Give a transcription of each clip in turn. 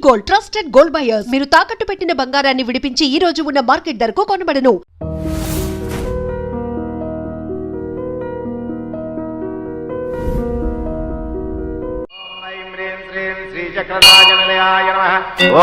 Gold, trusted gold buyers. మీరు తాకట్టు పెట్టిన బంగారాన్ని విడిపించి ఈ రోజు ఉన్న మార్కెట్ ధరకు కొనబడను.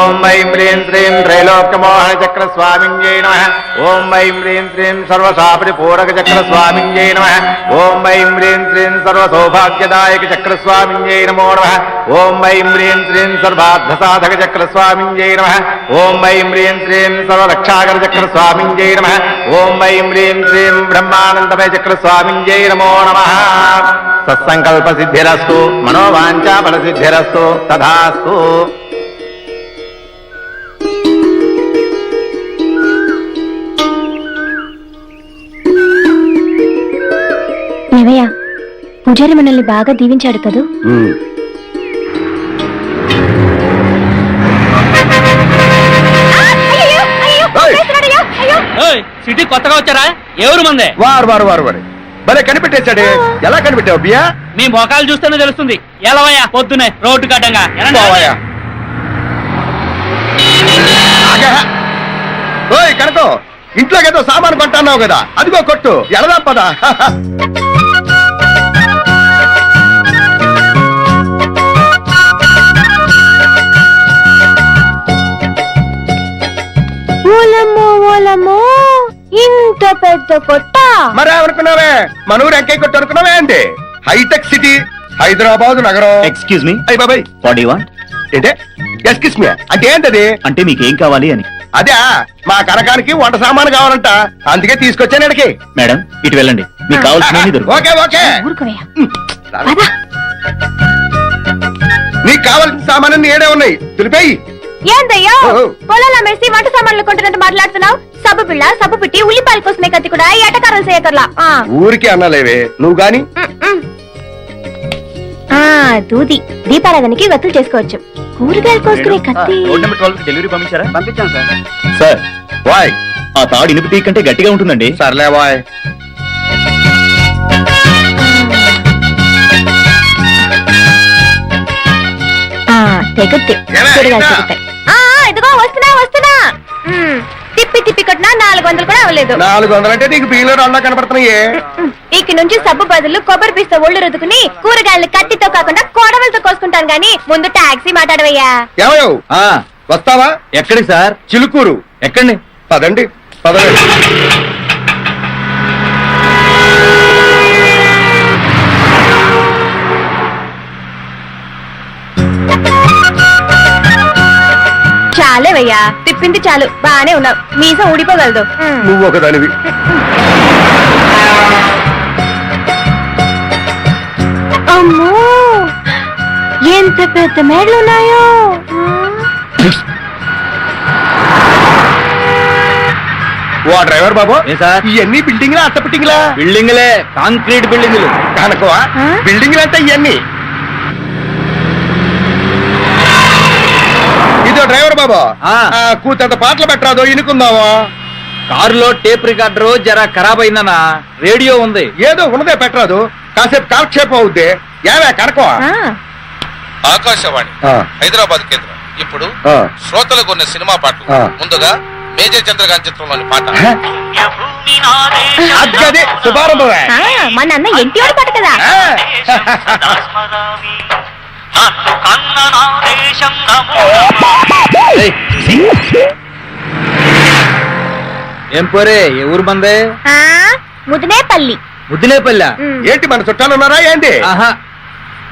ఓం ఐం హ్రీం శ్రీం త్రైలోక్యమోహన చక్ర స్వామింజై నమః. ఓం ఐం హ్రీం శ్రీం సర్వశాపరి పూరక చక్ర స్వామింజై నమః. ఓం ఐం హ్రీం శ్రీం సర్వ సౌభాగ్యదాయక చక్ర స్వామింజై నమో నమః. ఓం ఐం హ్రీం శ్రీం సర్వార్థ సాధక చక్ర స్వామింజై నమః. ఓం ఐం హ్రీం శ్రీం సర్వరక్షాకర చక్ర స్వామింజై నమః. ఓం ఐం హ్రీం శ్రీం బ్రహ్మానందమయ చక్ర స్వామింజై నమో నమః. సత్సంకల్ప సిద్ధిరస్తు, మనోవాంఛా ఫల సిద్ధిరస్తు, తథాస్తు. ఏమయ్యా, పూజారి మనల్ని బాగా దీవించాడు కదూ. సిటీ కొత్తగా వచ్చారా? ఎవరు మందే? వారు వారు వారు వారు భలే కనిపెట్టేశాడే. ఎలా కనిపెట్టావు బియ్యా? మీ మొఖాలు చూస్తేనే తెలుస్తుంది. ఎలవయ్యా పొద్దునే రోడ్డు కట్టంగా కనుకో ఇంట్లోకేదో సామాను కొంటున్నావు కదా, అదిగో కొట్టు. ఎలదా పదా. ఇంత పెద్ద కొట్ట మరే అనుకున్నావే? మన ఊరు ఎంకే కొట్టు అనుకున్నావే అండి? హైటెక్ సిటీ హైదరాబాద్ నగరం. ఎక్స్క్యూజ్ మీ, అయ్యి బాబాయ్, వాట్ యు వాంట్? ఏంటే ఎక్స్క్యూజ్ మీ అంటే ఏంటది? అంటే మీకేం కావాలి అని. అదే మా కనకానికి వంట సామాను కావాలంట, అందుకే తీసుకొచ్చాను ఇక్కడికి. మేడం ఇటు వెళ్ళండి, మీకు కావాల్సిన ఓకే ఓకే. నీకు కావాల్సిన సామాను ఏడే ఉన్నాయి, తులిపేయి. ఏందయ్యో పొలాలు అమ్మేసి వంట సామాన్లు కొంటున్నట్టు మాట్లాడుతున్నావు? సబ్బు పిల్ల, సబ్బు పిట్టి, ఉల్లిపాయల కోసమే కత్తి కూడా ఎటకారం చేయకర్లా. ఊరికి అన్నలేవే నువ్వు గాని. దూది దీపారాధనకి వత్తులు చేసుకోవచ్చు. కూరగాయలు కోసుకునే కత్తి. డెలివరీ పంపించారా? పంపించాను సార్. సార్ వాయ్, ఆ తాడు ఇనుపు తీగ కంటే గట్టిగా ఉంటుందండి. సర్లే వాయ్. తెగుద్ది, కూరగాయలు తెగుతాయి. ఇదిగో వస్తున్నా వస్తున్నా. తిప్పి తిప్పి కొట్టినా 400 కూడా అవ్వలేదు. 400 అంటే నీకు బియ్యంలో అన్నా కనపడుతున్నాయే. ఇక నుంచి సబ్బు బదులు కొబ్బరి పీస్తో ఒళ్ళు రుద్దుకుని కూరగాయలు కత్తితో కాకుండా కోడవలతో కోసుకుంటాను గానీ ముందు టాక్సీ మాట్లాడవయ్యా. ఏమయ్యో వస్తావా? ఎక్కడికి సార్? చిలుకూరు. ఎక్కండి. పదండి పదండి. చాలేవయ్యా, తిప్పింది చాలు. బానే ఉన్నావు, మీసం ఊడిపోగలదు. నువ్వు ఒకదానివి. అమ్మో ఎంత పెద్ద మేడలున్నాయో. ఓ డ్రైవర్ బాబు, సార్ ఇవన్నీ బిల్డింగ్లా అట్ట బిల్డింగ్లా? బిల్డింగ్లే, కాంక్రీట్ బిల్డింగ్లు. కనుకోవా బిల్డింగ్లు అంటే ఇవన్నీ. ఇదో డ్రైవర్ బాబు, కూతంత పాటలు పెట్టరాదో ఇనుకుందావా? కారులో టేప్ రికార్డర్ జరా ఖరాబ్ అయిందనా. రేడియో ఉంది. ఏదో ఉన్నదే పెట్టరాదు, కాసేపు కాలక్షేపం అవుద్ది. ఏవే కనుకోవా? ఆకాశవాణి హైదరాబాద్ కేంద్రం ఇప్పుడు శ్రోతలకు ఉన్న సినిమా పాటలు. ముందుగా మేజర్ చంద్రకాంత్ చిత్రంలోని పాట. అదే శుభారంభమే. మా నాన్న ఎన్టీఆర్ పాట కదా. ఏం పోరే, ఏ ఊరు మందే? ముదినేపల్లి. ముద్దినేపల్లి ఏంటి మన చుట్టాలు ఉన్నారా ఏంటి? ఆహా,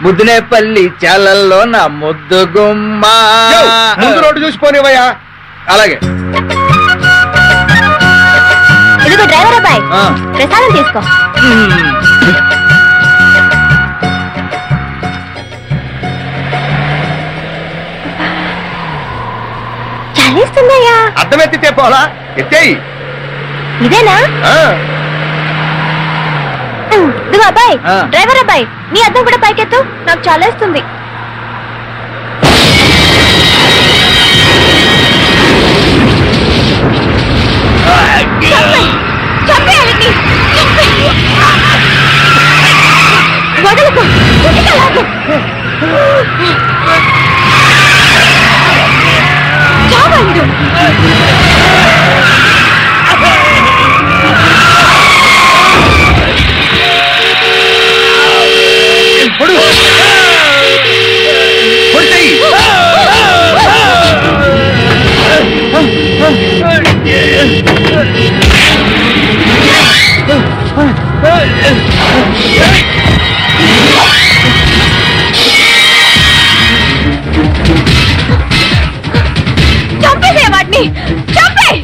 ముద్దినేపల్లి చాలల్లో నా ముద్దు గుమ్మ. ముందు రోడ్డు చూసిపోనివయ్యా. అలాగే. ఇదిగో డ్రైవర్ అబ్బాయి, ప్రసాదం తీసుకో. చలిస్తుందయ్యా. అర్థం ఎత్తితే పోలా, ఎత్తేయి. ఇదేనా? ఇదిగో అబ్బాయి, డ్రైవర్ అబ్బాయి, నీ అద్దం కూడా పైకెత్తు, నాకు చాలేస్తుంది. వదలకు. చంపేయ్!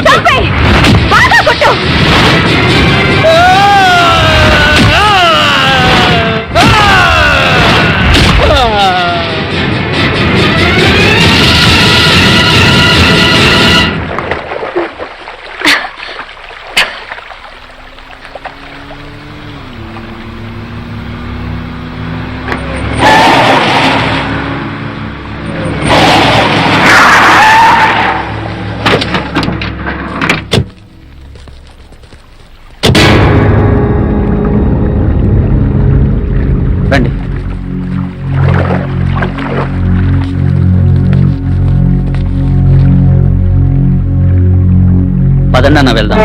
చంపేయ్! బాగా కొట్టు! రండి. పదండి అన్న వెళ్దాం.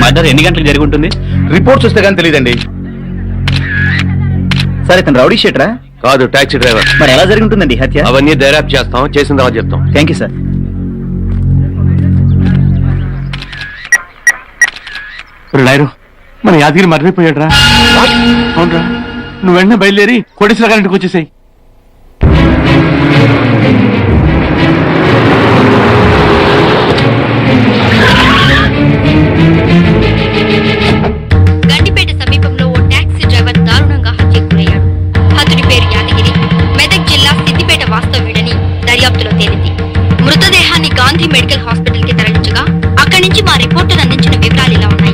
మర్డర్ ఎన్ని గంటలకు జరిగి ఉంటుంది? రిపోర్ట్స్ వస్తే కానీ తెలియదండి. సరే, ఇతను రౌడీ షీటరా? కాదు, టాక్సీ డ్రైవర్. మరి ఎలా జరిగి ఉంటుందండి హత్య? అవన్నీ దర్యాప్తు చేస్తాం, చేసిన తర్వాత చెప్తాం. Thank you sir. లాయరు, మన యాదగిరి మర్రిపోయాడు రా. అవునరా, నువ్వు వెంటనే బయలుదేరి కోటేశ్వర గారింటికి వచ్చేసాయి. గండిపేట సమీపంలో ఓ టాక్సీ డ్రైవర్ దారుణంగా హత్యకు గురయ్యాడు. హతుడి పేరు యాదగిరి, మెదక్ జిల్లా సిద్దిపేట వాస్తవ్యుడని దర్యాప్తులో తేలింది. మృతదేహాన్ని గాంధీ మెడికల్ హాస్పిటల్ కి తరలించగా అక్కడి నుంచి మా రిపోర్టర్ అందించిన వివరాలు ఇలా ఉన్నాయి.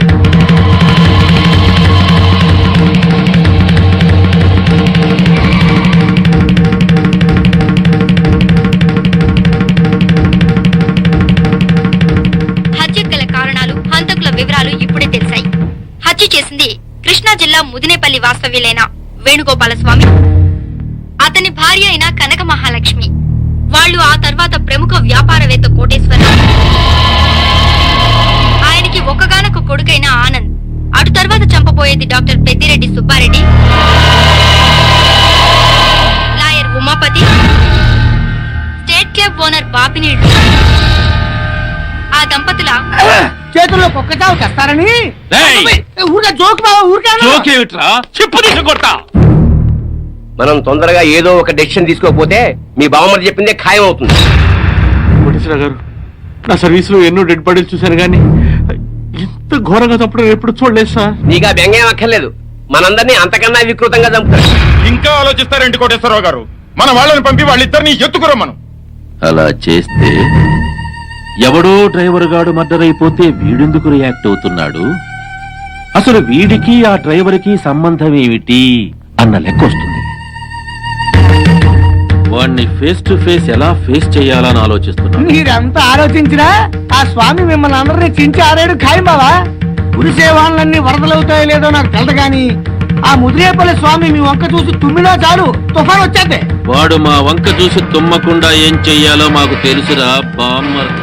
హత్యకు గల కారణాలు, హంతకుల వివరాలు ఇప్పుడే తెలిసాయి. హత్య చేసింది కృష్ణా జిల్లా ముదినేపల్లి వాస్తవ్యులైన వేణుగోపాలస్వామి. అతని భార్య అయిన కనక మహాలక్ష్మి. వాళ్ళు ఆ తర్వాత ప్రముఖ వ్యాపారవేత్త కోటేశ్వరరావు, ఆయనకి ఒక్కగానొక్క కొడుకైన ఆనంద్, అటు తర్వాత చంపబోయేది doctor Peddireddy Subbareddy, lawyer Umapathi, state club owner Bapineedu. ఆ దంపతుల చేతుల్లో కుక్క చావు తెస్తారని ఊరికే జోక్ బావా, ఊరికే జోకేమిట్రా చెప్పు తీసుకొట్టా. మనం తొందరగా ఏదో ఒక డెసిషన్ తీసుకోకపోతే మీ బావమరి చెప్పిందే ఖాయం అవుతుంది. కోటేశ్వరరావు గారు, నా సర్వీస్ లో ఎన్నో డెడ్ బాడీలు చూశాను కానీ ఇంత ఘోరంగా తప్పడం ఎప్పుడు చూడలేదు సార్. నీకు ఆ వ్యంగ్యం అక్కర్లేదు, మనందరినీ అంతకన్నా వికృతంగా చంపుతారు. ఇంకా ఆలోచిస్తారేంటి కోటేశ్వరరావు గారు? మన వాళ్ళని పంపి వాళ్ళిద్దరిని ఎత్తుకురమ్మను. అలా చేస్తే ఎవడో డ్రైవర్ గాడు మర్డర్ అయిపోతే వీడెందుకు రియాక్ట్ అవుతున్నాడు, అసలు వీడికి ఆ డ్రైవర్ కి సంబంధం ఏమిటి అన్న లెక్క వస్తుంది. వాణ్ణి ఫేస్ టు ఫేస్ ఎలా ఫేస్ చేయాలని ఆలోచిస్తున్నాను. మీరంతా ఆలోచించినా ఆ స్వామి మిమ్మల్ని అందరినీ చించి ఆరేడు ఖాయం బావా. కురిసే వాళ్ళన్నీ వరదలవుతాయో లేదో నాకు తెలదు గాని ఆ ముదిరేపల్లి స్వామి మీ వంక చూసి తుమ్మినా చాలు తుఫాన్ వచ్చేద్దే. వాడు మా వంక చూసి తుమ్మకుండా ఏం చెయ్యాలో మాకు తెలుసురా బామ్మర్.